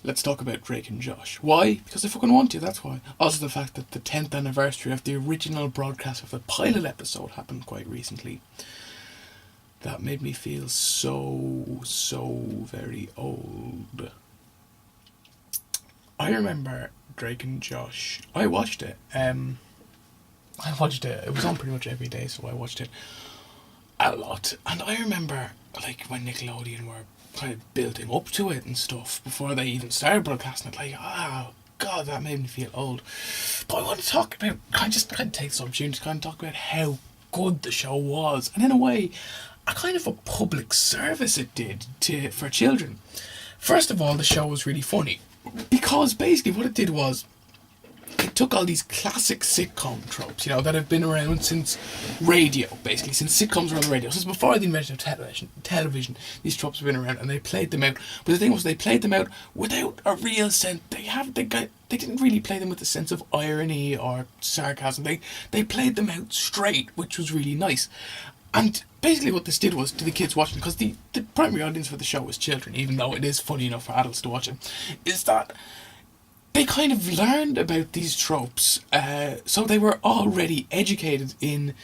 let's talk about Drake and Josh. Why? Because I fucking want to, that's why. Also the fact that the 10th anniversary of the original broadcast of the pilot episode happened quite recently. That made me feel so very old. I remember Drake and Josh. I watched it. It was on pretty much every day, so I watched it a lot. And I remember, like, when Nickelodeon were kind of building up to it and stuff before they even started broadcasting it, like, oh god, that made me feel old. But I want to talk about, I just kind of take this opportunity to kind of talk about how good the show was, and in a way, a kind of a public service it did for children. First of all, the show was really funny, because basically what it did was, it took all these classic sitcom tropes, you know, that have been around since radio, basically, since sitcoms were on the radio, since before the invention of television, these tropes have been around, and they played them out. But the thing was, they played them out without a real sense. They didn't really play them with a sense of irony or sarcasm. They played them out straight, which was really nice. And basically what this did was, to the kids watching, because the primary audience for the show was children, even though it is funny enough for adults to watch it, is that they kind of learned about these tropes, so they were already educated in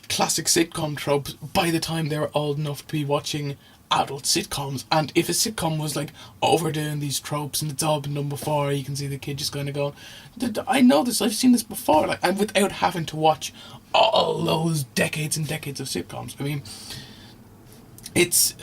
classic sitcom tropes by the time they were old enough to be watching adult sitcoms. And if a sitcom was like overdoing these tropes and it's all been done before, you can see the kid just kind of going, I know this, I've seen this before, like, and without having to watch all those decades and decades of sitcoms. I mean, it's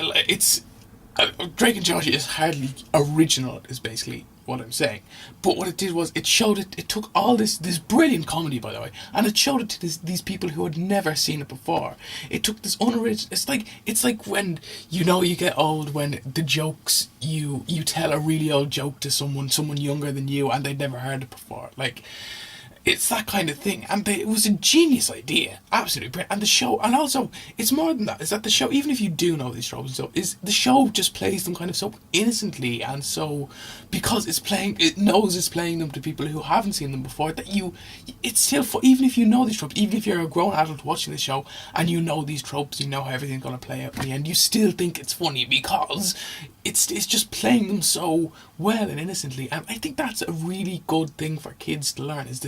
Drake and Josh is hardly original, is basically what I'm saying. But what it did was, it showed it took all this brilliant comedy, by the way, and it showed it to these people who had never seen it before. It took this unoriginal, it's like when, you know, you get old, when the jokes, you tell a really old joke to someone younger than you, and they'd never heard it before. Like, it's that kind of thing, and it was a genius idea, absolutely brilliant. And the show, and also, it's more than that, is that the show, even if you do know these tropes and stuff, is the show just plays them kind of so innocently, and so, because it knows it's playing them to people who haven't seen them before, that it's still, even if you know these tropes, even if you're a grown adult watching the show, and you know these tropes, you know how everything's going to play out in the end, you still think it's funny, because it's just playing them so well and innocently. And I think that's a really good thing for kids to learn, is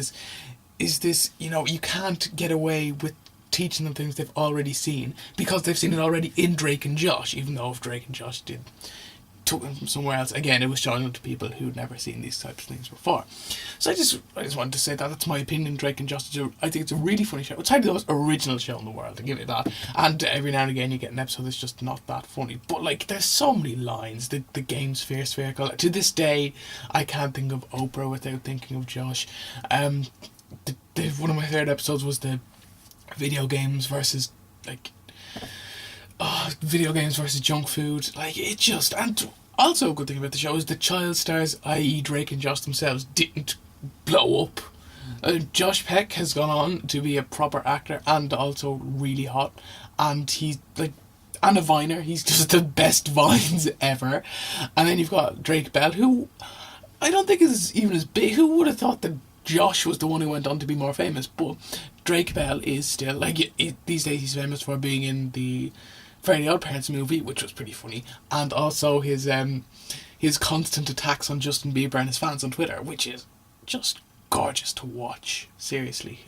this, you know, you can't get away with teaching them things they've already seen, because they've seen it already in Drake and Josh, even though if Drake and Josh took them from somewhere else, again, it was showing them to people who'd never seen these types of things before. So I just wanted to say that's my opinion. Drake and Josh, I think it's a really funny show. It's probably the most original show in the world, I give it that. And every now and again you get an episode that's just not that funny, but like, there's so many lines. The Game Sphere Spherical, to this day I can't think of Oprah without thinking of Josh. One of my favourite episodes was the video games versus junk food. Like, it just, and also a good thing about the show is the child stars, i.e. Drake and Josh themselves, didn't blow up. Josh Peck has gone on to be a proper actor and also really hot, and he's like, and a viner, he's just the best vines ever. And then you've got Drake Bell, who I don't think is even as big. Who would have thought that Josh was the one who went on to be more famous? But Drake Bell is still, like, these days he's famous for being in the Fairly Odd Parents movie, which was pretty funny, and also his constant attacks on Justin Bieber and his fans on Twitter, which is just gorgeous to watch. Seriously,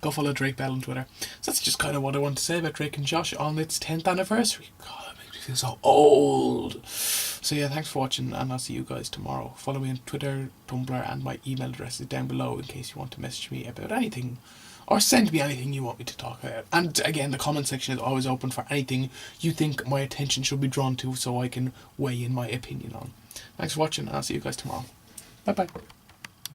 go follow Drake Bell on Twitter. So that's just kind of what I want to say about Drake and Josh on its 10th anniversary. God, that makes me feel so old. So yeah, thanks for watching, and I'll see you guys tomorrow. Follow me on Twitter, Tumblr, and my email address is down below in case you want to message me about anything, or send me anything you want me to talk about. And again, the comment section is always open for anything you think my attention should be drawn to, so I can weigh in my opinion on. Thanks for watching, and I'll see you guys tomorrow. Bye bye.